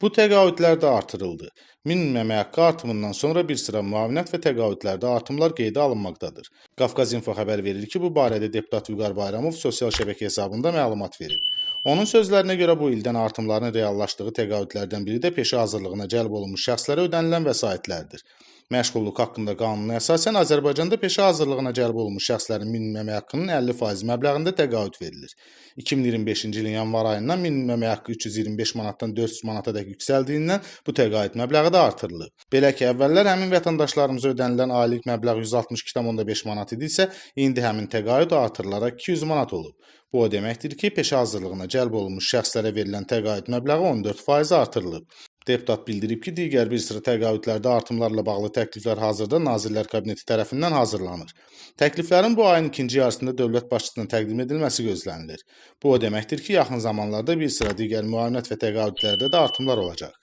Bu təqaüdlər də artırıldı. Minimum əmək haqqı artımından sonra bir sıra müavinət və təqaüdlərdə artımlar qeydə alınmaqdadır. Qafqaz İnfo xəbər verir ki, bu barədə deputat Vüqar Bayramov sosial şəbəkə hesabında məlumat verib. Onun sözlərinə görə bu ildən artımların reallaşdığı təqaüdlərdən biri də peşə hazırlığına cəlb olunmuş şəxslərə ödənilən vəsaitlərdir. Məşğulluq haqqında qanuna əsasən Azərbaycanda peşə hazırlığına cəlb olunmuş şəxslərin minimum əmək haqqının 50% məbləğində təqaüd verilir. 2025-ci ilin yanvar ayından minimum əmək haqqı 325 manatdan 400 manatadək yüksəldiyindən bu təqaüd məbləği də artırılıb. Belə ki, əvvəllər həmin vətəndaşlarımıza ödənilən aylık məbləğ 162,5 manat idisə, indi həmin təqaüd artırılaraq 200 manat olub. Bu o deməkdir ki, peşə hazırlığına cəlb olunmuş şəxslərə verilən təqaüd məbləği 14% artırılıb. Deputat bildirib ki, digər bir sıra təqaüdlərdə artımlarla bağlı təkliflər hazırda Nazirlər Kabineti tərəfindən hazırlanır. Təkliflərin bu ayın ikinci yarısında dövlət başçısına təqdim edilməsi gözlənilir. Bu o deməkdir ki, yaxın zamanlarda bir sıra digər müavinət və təqaüdlərdə də artımlar olacaq.